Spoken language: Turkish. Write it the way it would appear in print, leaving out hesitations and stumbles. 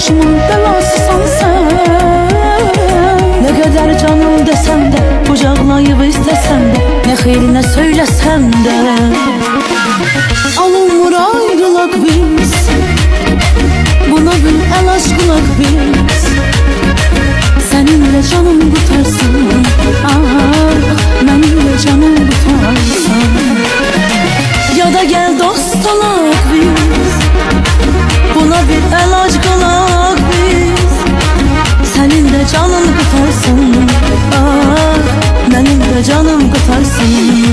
başımın belasısan sen. Ne kadar canım desem de, kucaklayıp istesem de, ne hayrine söylesem de. Alınmır ayrılak biz, buna bir el aşkılak biz. Seninle canım tutarsın, ah, benimle canım tutarsın. Ya da gel dost olak biz, buna bir el aşkılak biz. Seninle canım tutarsın, ah, benimle canım tutarsın.